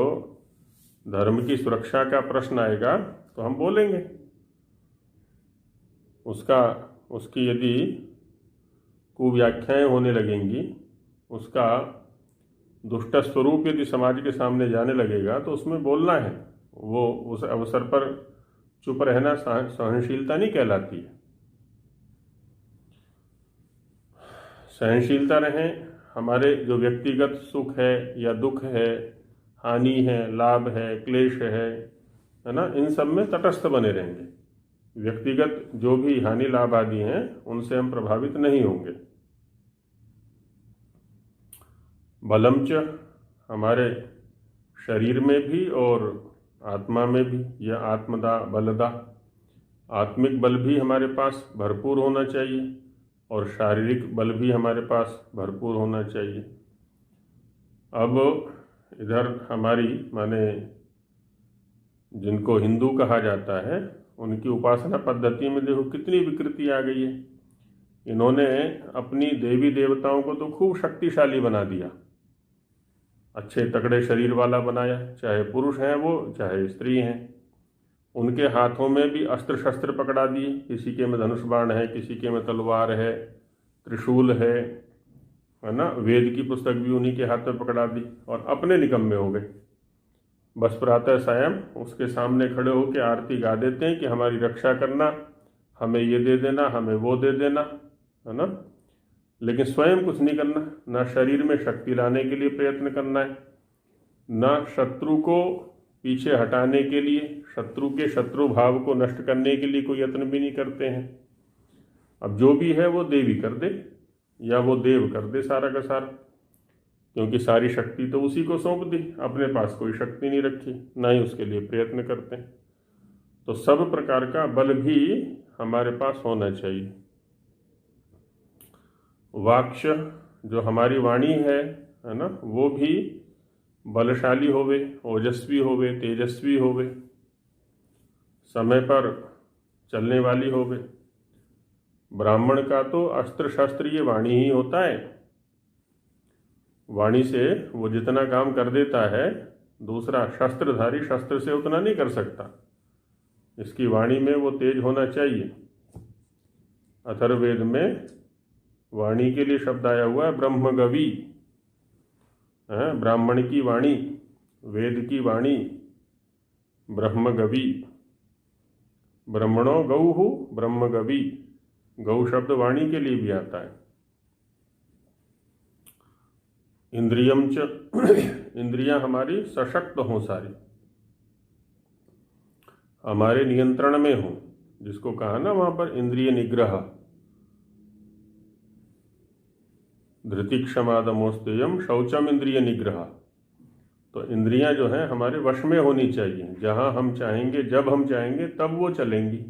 धर्म की सुरक्षा का प्रश्न आएगा तो हम बोलेंगे। उसकी यदि कुव्याख्याएं होने लगेंगी, उसका दुष्ट स्वरूप यदि समाज के सामने जाने लगेगा तो उसमें बोलना है। वो उस अवसर पर चुप रहना सहनशीलता नहीं कहलाती है। सहनशीलता रहें, हमारे जो व्यक्तिगत सुख है या दुख है, हानि है, लाभ है, क्लेश है ना, इन सब में तटस्थ बने रहेंगे। व्यक्तिगत जो भी हानि लाभ आदि हैं उनसे हम प्रभावित नहीं होंगे। बलम च, हमारे शरीर में भी और आत्मा में भी, यह आत्मदा बलदा, आत्मिक बल भी हमारे पास भरपूर होना चाहिए और शारीरिक बल भी हमारे पास भरपूर होना चाहिए। अब इधर हमारी माने जिनको हिंदू कहा जाता है उनकी उपासना पद्धति में देखो कितनी विकृति आ गई है। इन्होंने अपनी देवी देवताओं को तो खूब शक्तिशाली बना दिया, अच्छे तगड़े शरीर वाला बनाया, चाहे पुरुष हैं वो चाहे स्त्री हैं। उनके हाथों में भी अस्त्र शस्त्र पकड़ा दिए, किसी के में धनुष बाण है, किसी के में तलवार है, त्रिशूल है ना। वेद की पुस्तक भी उन्हीं के हाथ में पकड़ा दी और अपने निकम्मे हो गए। बस प्रातः सायं उसके सामने खड़े होकर आरती गा देते हैं कि हमारी रक्षा करना, हमें ये दे देना, हमें वो दे देना, है ना। लेकिन स्वयं कुछ नहीं करना, ना शरीर में शक्ति लाने के लिए प्रयत्न करना है, ना शत्रु को पीछे हटाने के लिए, शत्रु के शत्रु भाव को नष्ट करने के लिए कोई यत्न भी नहीं करते हैं। अब जो भी है वो देवी कर दे या वो देव कर दे सारा का सारा, क्योंकि सारी शक्ति तो उसी को सौंप दी, अपने पास कोई शक्ति नहीं रखी, ना ही उसके लिए प्रयत्न करते हैं। तो सब प्रकार का बल भी हमारे पास होना चाहिए। वाक्श, जो हमारी वाणी है ना, वो भी बलशाली होवे, ओजस्वी होवे, तेजस्वी होवे, समय पर चलने वाली होवे। ब्राह्मण का तो अस्त्र शस्त्र ये वाणी ही होता है। वाणी से वो जितना काम कर देता है दूसरा शस्त्रधारी शस्त्र से उतना नहीं कर सकता। इसकी वाणी में वो तेज होना चाहिए। अथर्ववेद में वाणी के लिए शब्द आया हुआ है ब्रह्मगवी, ब्राह्मण की वाणी, वेद की वाणी, ब्रह्मगवी। ब्रह्मणो गौहु ब्रह्मगवी, गौ शब्द वाणी के लिए भी आता है। इंद्रियम च, इंद्रियां हमारी सशक्त हों, सारी हमारे नियंत्रण में हों, जिसको कहा ना वहां पर इंद्रिय निग्रह। धृति क्षमा दमोस्तेयम शौचम इंद्रिय निग्रह। तो इंद्रियां जो हैं हमारे वश में होनी चाहिए। जहां हम चाहेंगे, जब हम चाहेंगे तब वो चलेंगी।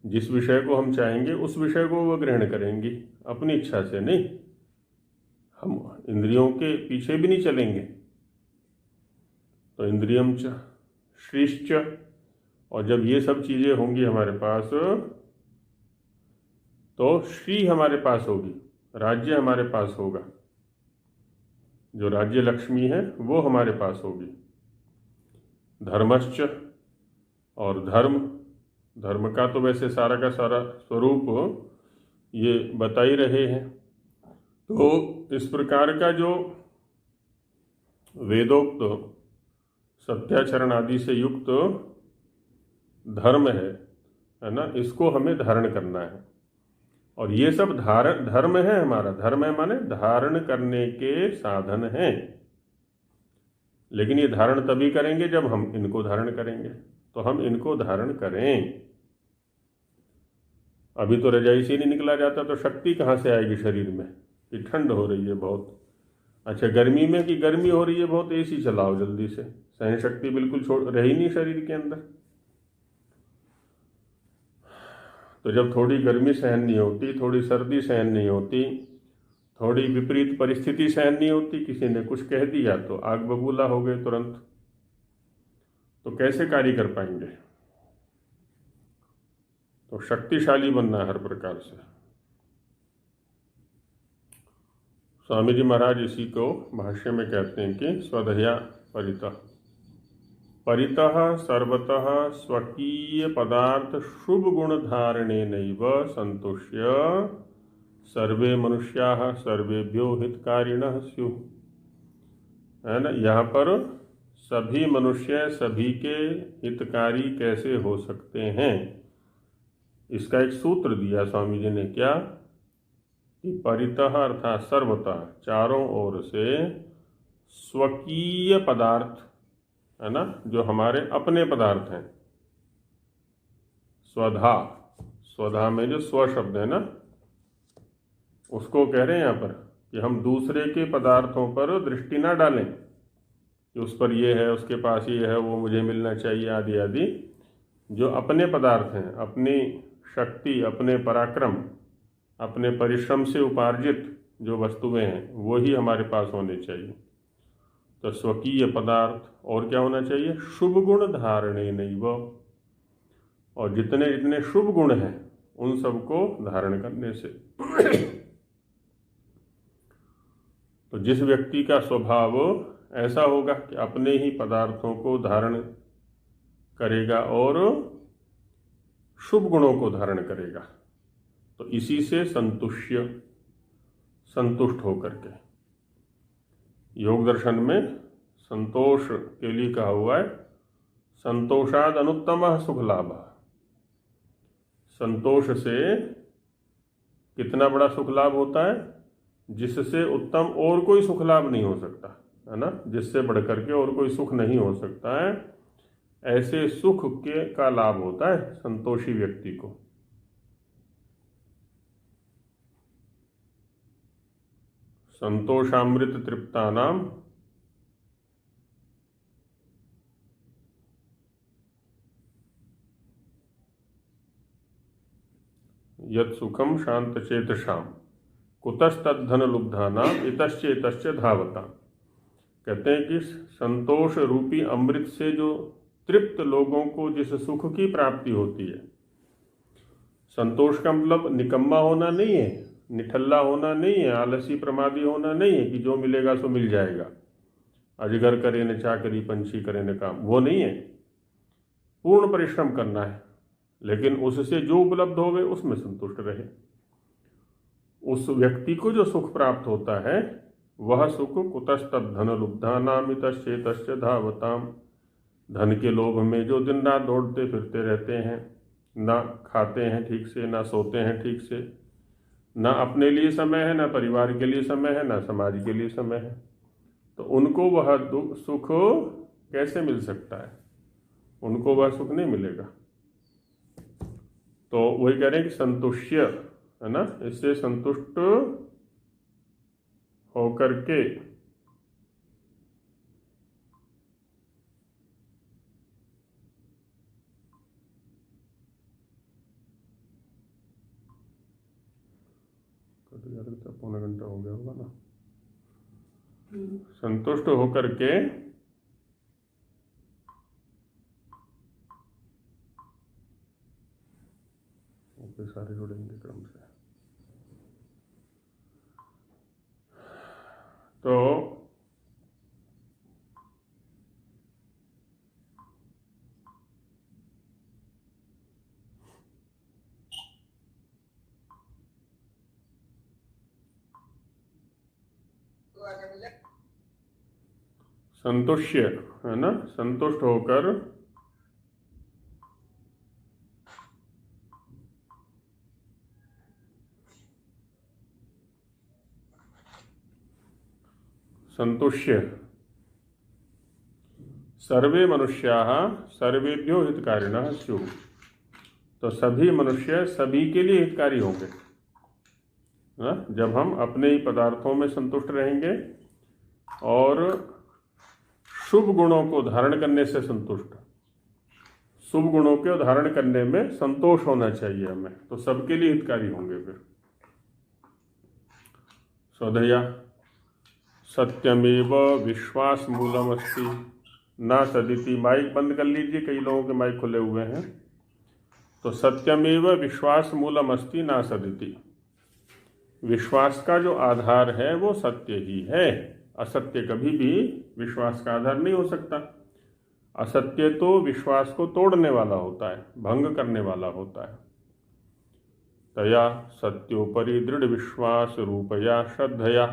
जिस विषय को हम चाहेंगे उस विषय को वो ग्रहण करेंगी, अपनी इच्छा से नहीं। हम इंद्रियों के पीछे भी नहीं चलेंगे। तो इंद्रियम च श्रीश्च, और जब ये सब चीज़ें होंगी हमारे पास तो श्री हमारे पास होगी, राज्य हमारे पास होगा, जो राज्य लक्ष्मी है वो हमारे पास होगी। धर्मश्च, और धर्म का तो वैसे सारा का सारा स्वरूप ये बता ही रहे हैं। तो इस प्रकार का जो वेदोक्त सत्याचरण आदि से युक्त धर्म है ना, इसको हमें धारण करना है। और ये सब धर्म है हमारा, धर्म है माने धारण करने के साधन हैं। लेकिन ये धारण तभी करेंगे जब हम इनको धारण करेंगे। तो हम इनको धारण करें। अभी तो रजाई से नहीं निकला जाता, तो शक्ति कहाँ से आएगी शरीर में कि ठंड हो रही है बहुत। अच्छा, गर्मी में कि गर्मी हो रही है बहुत, एसी चलाओ जल्दी से, सहन शक्ति बिल्कुल रही नहीं शरीर के अंदर। तो जब थोड़ी गर्मी सहन नहीं होती, थोड़ी सर्दी सहन नहीं होती, थोड़ी विपरीत परिस्थिति सहन नहीं होती, किसी ने कुछ कह दिया तो आग बबूला हो गए तुरंत, तो कैसे कार्य कर पाएंगे। तो शक्तिशाली बनना है हर प्रकार से। स्वामी जी महाराज इसी को भाष्य में कहते हैं कि स्वधया परितः सर्वतः स्वकीय पदार्थ शुभ गुण धारणे नैव संतुष्य सर्वे मनुष्याः सर्वेभ्यो हितकारिणः स्युः। है ना, यहाँ पर सभी मनुष्य सभी के हितकारी कैसे हो सकते हैं, इसका एक सूत्र दिया स्वामी जी ने। क्या कि परितः अर्थात सर्वतः, चारों ओर से, स्वकीय पदार्थ है ना, जो हमारे अपने पदार्थ हैं। स्वधा में जो स्व शब्द है ना, उसको कह रहे हैं यहाँ पर कि हम दूसरे के पदार्थों पर दृष्टि ना डालें कि उस पर ये है, उसके पास ये है, वो मुझे मिलना चाहिए आदि आदि। जो अपने पदार्थ हैं, अपनी शक्ति, अपने पराक्रम, अपने परिश्रम से उपार्जित जो वस्तुएं हैं वो ही हमारे पास होने चाहिए। तो स्वकीय पदार्थ, और क्या होना चाहिए, शुभ गुण धारणे नैव, और जितने जितने शुभ गुण हैं उन सबको धारण करने से। तो जिस व्यक्ति का स्वभाव ऐसा होगा कि अपने ही पदार्थों को धारण करेगा और शुभ गुणों को धारण करेगा, तो इसी से संतुष्ट होकर के, योग दर्शन में संतोष के लिए कहा हुआ है संतोषाद अनुत्तम सुख लाभ। संतोष से कितना बड़ा सुख लाभ होता है, जिससे उत्तम और कोई सुख लाभ नहीं हो सकता, है ना, जिससे बढ़कर के और कोई सुख नहीं हो सकता है। ऐसे सुख का लाभ होता है संतोषी व्यक्ति को। संतोषामृत तृप्तानाम यत् सुखम शांत चेतशाम कुतस्तद्धन लुब्धानाम इतश्चेतश्च धावता। कहते हैं कि संतोष रूपी अमृत से जो तृप्त लोगों को जिस सुख की प्राप्ति होती है, संतोष का मतलब निकम्मा होना नहीं है, निठल्ला होना नहीं है, आलसी प्रमादी होना नहीं है कि जो मिलेगा सो मिल जाएगा, अजगर करे न चाकरी पंछी करे न काम, वो नहीं है। पूर्ण परिश्रम करना है, लेकिन उससे जो उपलब्ध हो गए उसमें संतुष्ट रहे। उस व्यक्ति को जो सुख प्राप्त होता है वह सुख कुतस्तद्धन लुब्धानामितश्चेतश्च धावताम। धन के लोभ में जो दिन रात दौड़ते फिरते रहते हैं, ना खाते हैं ठीक से, ना सोते हैं ठीक से, ना अपने लिए समय है, ना परिवार के लिए समय है, ना समाज के लिए समय है, तो उनको वह सुख कैसे मिल सकता है, उनको वह सुख नहीं मिलेगा। तो वही कह रहे हैं कि संतुष्य, है ना, इससे संतुष्ट होकर के पौना घंटा हो गया होगा ना। संतुष्ट होकर के सारे जुड़ेंगे क्रम से। तो संतुष्य है ना, संतुष्ट होकर संतुष्य सर्वे मनुष्याः सर्वेभ्यो हितकारिणः स्युः। तो सभी मनुष्य सभी के लिए हितकारी होंगे ना, जब हम अपने ही पदार्थों में संतुष्ट रहेंगे और शुभ गुणों को धारण करने से संतुष्ट, शुभ गुणों के धारण करने में संतोष होना चाहिए हमें, तो सबके लिए हितकारी होंगे। फिर स्वधया सत्यमेव विश्वास मूलम अस्ति ना सदिति। माइक बंद कर लीजिए, कई लोगों के माइक खुले हुए हैं। तो सत्यमेव विश्वास मूलम अस्ति ना सदिति, विश्वास का जो आधार है वो सत्य ही है। असत्य कभी भी विश्वास का आधार नहीं हो सकता। असत्य तो विश्वास को तोड़ने वाला होता है, भंग करने वाला होता है। तया सत्योपरि दृढ़ विश्वास रूपया श्रद्धया।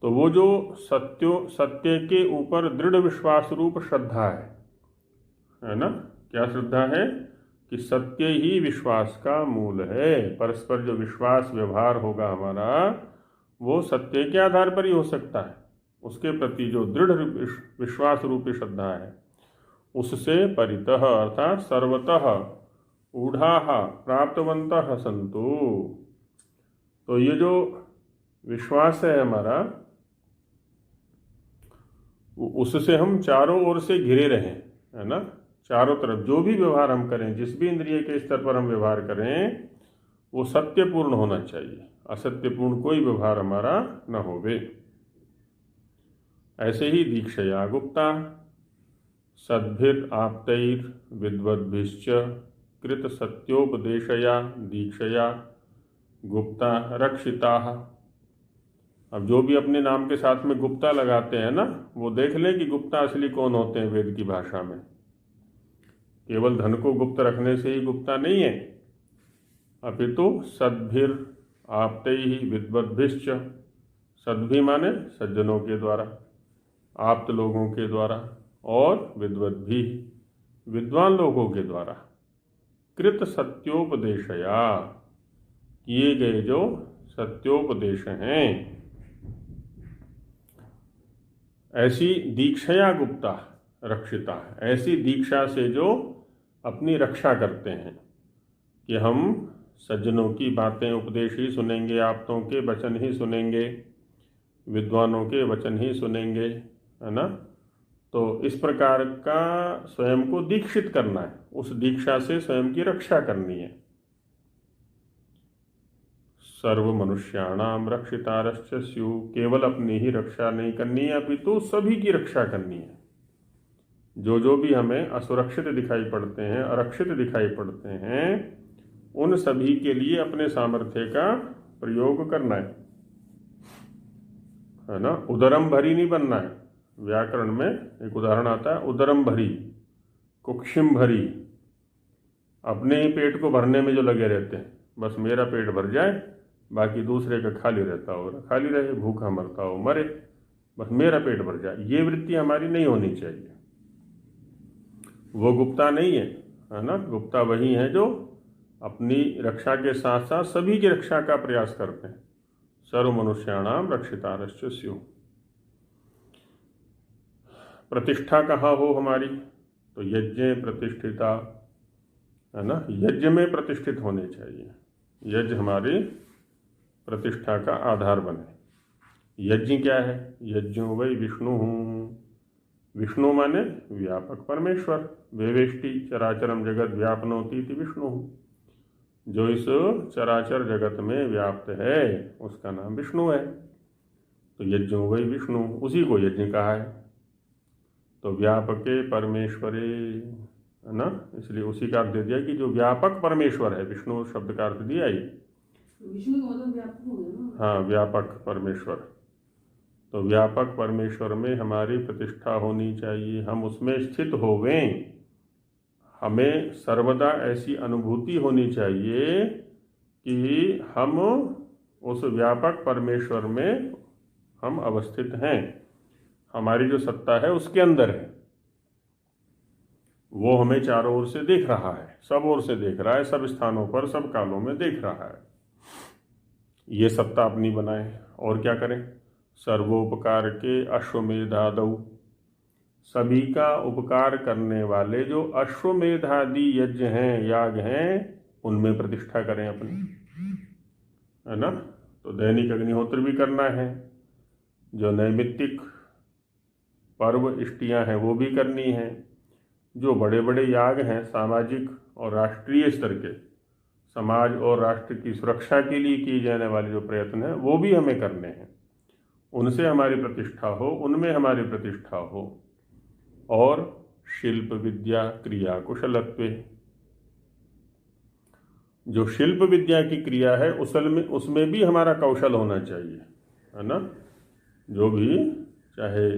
तो वो जो सत्य के ऊपर दृढ़ विश्वास रूप श्रद्धा है ना, क्या श्रद्धा है कि सत्य ही विश्वास का मूल है। परस्पर जो विश्वास व्यवहार होगा हमारा वो सत्य के आधार पर ही हो सकता है। उसके प्रति जो दृढ़ विश्वास रूपी श्रद्धा है उससे परितः अर्थात सर्वतः ऊढ़ाः प्राप्तवन्तः सन्तु। तो ये जो विश्वास है हमारा, उससे हम चारों ओर से घिरे रहें, है ना। चारों तरफ जो भी व्यवहार हम करें, जिस भी इंद्रिय के स्तर पर हम व्यवहार करें, वो सत्यपूर्ण होना चाहिए। असत्यपूर्ण कोई व्यवहार हमारा न होवे। ऐसे ही दीक्षया गुप्ता सद्भिर आप्तैर विद्वद्भिश्च कृत सत्योपदेशया दीक्षया गुप्ता रक्षिता। अब जो भी अपने नाम के साथ में गुप्ता लगाते हैं ना, वो देख लें कि गुप्ता असली कौन होते हैं वेद की भाषा में। केवल धन को गुप्त रखने से ही गुप्ता नहीं है, अपितु सद्भिर आप्तैहि विद्वद्भिश्च। सद्भि माने सज्जनों के द्वारा, आप्त लोगों के द्वारा, और विद्वद्भि विद्वान लोगों के द्वारा, कृत सत्योपदेशया किए गए जो सत्योपदेश हैं, ऐसी दीक्षया गुप्ता रक्षिता। ऐसी दीक्षा से जो अपनी रक्षा करते हैं कि हम सज्जनों की बातें उपदेश ही सुनेंगे, आप्तों के वचन ही सुनेंगे, विद्वानों के वचन ही सुनेंगे, है ना। तो इस प्रकार का स्वयं को दीक्षित करना है, उस दीक्षा से स्वयं की रक्षा करनी है। सर्व मनुष्याणाम रक्षितारश्च स्युः। केवल अपनी ही रक्षा नहीं करनी है, अपितु सभी की रक्षा करनी है। जो भी हमें असुरक्षित दिखाई पड़ते हैं, अरक्षित दिखाई पड़ते हैं, उन सभी के लिए अपने सामर्थ्य का प्रयोग करना है ना। उदरम भरी नहीं बनना है। व्याकरण में एक उदाहरण आता है, उदरम भरी, कुक्षिम भरी। अपने ही पेट को भरने में जो लगे रहते हैं, बस मेरा पेट भर जाए, बाकी दूसरे का खाली रहता हो, खाली रहे, भूखा मरता हो मरे, बस मेरा पेट भर जाए। ये वृत्ति हमारी नहीं होनी चाहिए। वो गुप्ता नहीं है ना। गुप्ता वही है जो अपनी रक्षा के साथ साथ सभी की रक्षा का प्रयास करते हैं। सर्व मनुष्याणाम रक्षितारश्च स्युः। प्रतिष्ठा कहाँ हो हमारी, तो यज्ञ प्रतिष्ठिता, है ना। यज्ञ में प्रतिष्ठित होने चाहिए। यज्ञ हमारी प्रतिष्ठा का आधार बने। यज्ञ क्या है, यज्ञो वै विष्णु। विष्णु माने व्यापक परमेश्वर। वेवेष्टि चराचरम जगत व्यापनोति इति विष्णु। जो इस चराचर जगत में व्याप्त है उसका नाम विष्णु है। तो यज्ञो वै विष्णु, उसी को यज्ञ कहा है। तो व्यापके परमेश्वरे, है ना, इसलिए उसी का अर्थ दे दिया कि जो व्यापक परमेश्वर है, विष्णु शब्द का अर्थ दिया ही। विष्णु का मतलब व्यापक हो गया ना। हाँ, व्यापक परमेश्वर। तो व्यापक परमेश्वर में हमारी प्रतिष्ठा होनी चाहिए, हम उसमें स्थित होवें। हमें सर्वदा ऐसी अनुभूति होनी चाहिए कि हम उस व्यापक परमेश्वर में हम अवस्थित हैं, हमारी जो सत्ता है उसके अंदर है। वो हमें चारों ओर से देख रहा है, सब ओर से देख रहा है, सब स्थानों पर, सब कालों में देख रहा है। ये सत्ता अपनी बनाए और क्या करें? सर्वोपकार के अश्वमेधादौ, सभी का उपकार करने वाले जो अश्वमेधादि यज्ञ हैं, याग हैं, उनमें प्रतिष्ठा करें अपनी, है ना। तो दैनिक अग्निहोत्र भी करना है, जो नैमित्तिक पर्व इष्टियाँ हैं वो भी करनी है, जो बड़े बड़े याग हैं सामाजिक और राष्ट्रीय स्तर के, समाज और राष्ट्र की सुरक्षा के लिए किए जाने वाले जो प्रयत्न हैं वो भी हमें करने हैं। उनसे हमारी प्रतिष्ठा हो, उनमें हमारी प्रतिष्ठा हो। और शिल्प विद्या क्रिया कुशलत्व, जो शिल्प विद्या की क्रिया है उसमें भी हमारा कौशल होना चाहिए, है ना। जो भी, चाहे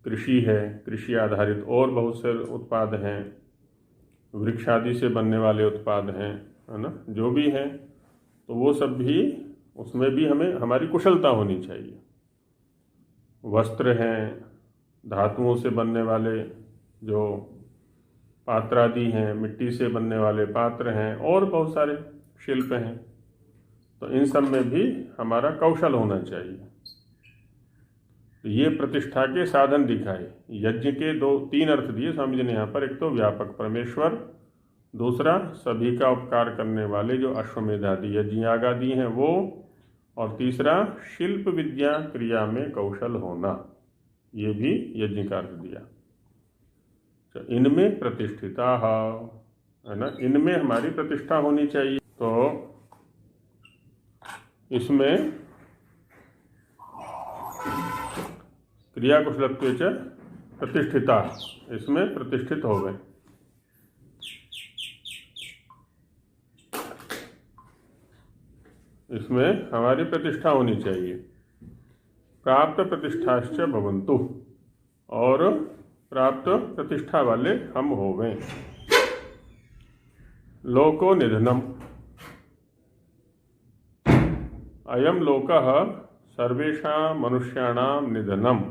कृषि है, कृषि आधारित और बहुत से उत्पाद हैं, वृक्ष आदि से बनने वाले उत्पाद हैं, है ना, जो भी हैं, तो वो सब भी, उसमें भी हमें हमारी कुशलता होनी चाहिए। वस्त्र हैं, धातुओं से बनने वाले जो पात्र आदि हैं, मिट्टी से बनने वाले पात्र हैं, और बहुत सारे शिल्प हैं, तो इन सब में भी हमारा कौशल होना चाहिए। तो ये प्रतिष्ठा के साधन दिखाए। यज्ञ के 3 अर्थ दिए स्वामी जी ने यहाँ पर। एक तो व्यापक परमेश्वर, दूसरा सभी का उपकार करने वाले जो अश्वमेधादि यज्ञ याग आदि हैं वो, और तीसरा शिल्प विद्या क्रिया में कौशल होना, ये भी यज्ञ का अर्थ दिया। तो इनमें प्रतिष्ठिता है ना, इनमें हमारी प्रतिष्ठा होनी चाहिए। तो इसमें क्रिया कुशलत्व च प्रतिष्ठिता, इसमें प्रतिष्ठित हो गए। इसमें हमारी प्रतिष्ठा होनी चाहिए। प्राप्त प्रतिष्ठाश्च भवन्तु, और प्राप्त प्रतिष्ठा वाले हम होवें। लोको निधनम, अयम लोकः सर्वेषां मनुष्याणां निधनम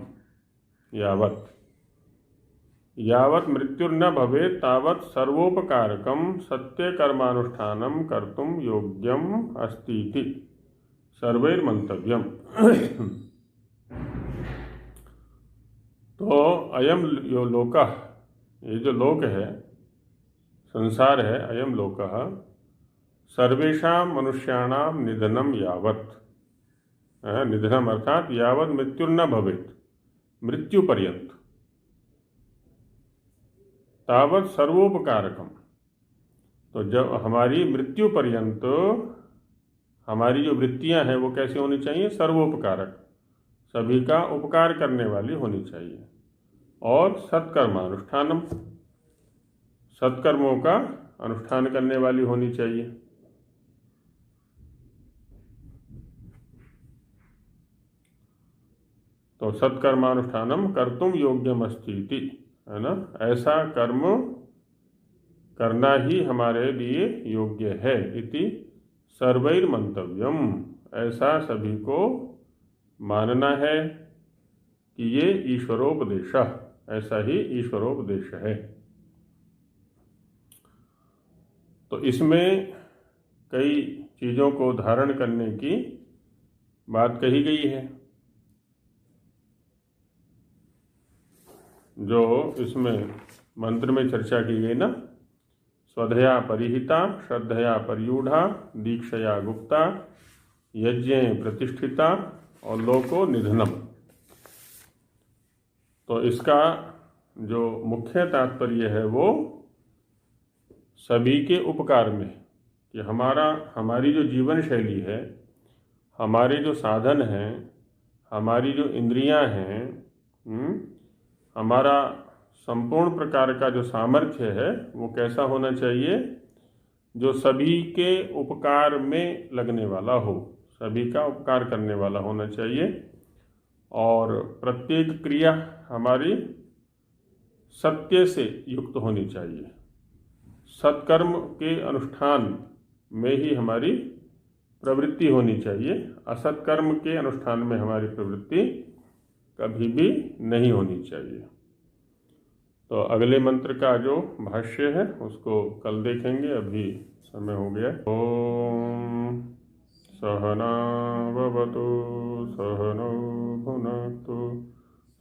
यावत्, यावत् मृत्युर्न भवेत् तावत् सर्वोपकारकं सत्यकर्मानुष्ठानं कर्तुं योग्यम् अस्तीति सर्वैर्मन्तव्यम्। तो अयम यो लोकः, ये जो लोक है, संसार है, अयम लोकः सर्वेषां मनुष्याणां निधनम यावत्, निधनम अर्थात यावत् मृत्युर्न भवेत्, मृत्यु पर्यंत, तावत् सर्वोपकारकम, तो जब हमारी मृत्यु पर्यंत हमारी जो वृत्तियां हैं वो कैसी होनी चाहिए? सर्वोपकारक, सभी का उपकार करने वाली होनी चाहिए। और सत्कर्मानुष्ठानम, सत्कर्मों का अनुष्ठान करने वाली होनी चाहिए। तो सत्कर्मानुष्ठानम कर्तुम योग्यम अस्तीति, है ना, ऐसा कर्म करना ही हमारे लिए योग्य है। इति सर्वैर मंतव्यम, ऐसा सभी को मानना है कि ये ईश्वरोपदेश, ऐसा ही ईश्वरोपदेश है। तो इसमें कई चीज़ों को धारण करने की बात कही गई है। जो इसमें मंत्र में चर्चा की गई ना, स्वधया परिहिता, श्रद्धया परियूढ़ा, दीक्षया गुप्ता, यज्ञ प्रतिष्ठिता और लोको निधनम। तो इसका जो मुख्य तात्पर्य है वो सभी के उपकार में, कि हमारी जो जीवन शैली है, हमारे जो साधन हैं, हमारी जो इंद्रियां हैं, हमारा संपूर्ण प्रकार का जो सामर्थ्य है वो कैसा होना चाहिए, जो सभी के उपकार में लगने वाला हो, सभी का उपकार करने वाला होना चाहिए। और प्रत्येक क्रिया हमारी सत्य से युक्त होनी चाहिए। सत्कर्म के अनुष्ठान में ही हमारी प्रवृत्ति होनी चाहिए। असत्कर्म के अनुष्ठान में हमारी प्रवृत्ति कभी भी नहीं होनी चाहिए। तो अगले मंत्र का जो भाष्य है उसको कल देखेंगे, अभी समय हो गया। ओम सहना भवतु सहनौ भुनक्तु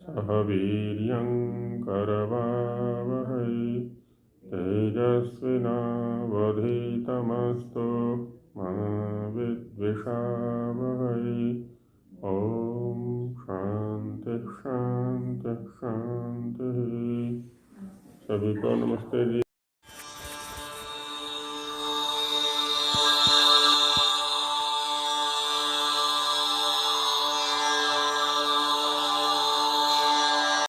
सह वीर्यं करवावहै तेजस्विनावधीतमस्तु मा विद्विषावहै। ओम शांति शांति शांति। सभी को नमस्ते जी।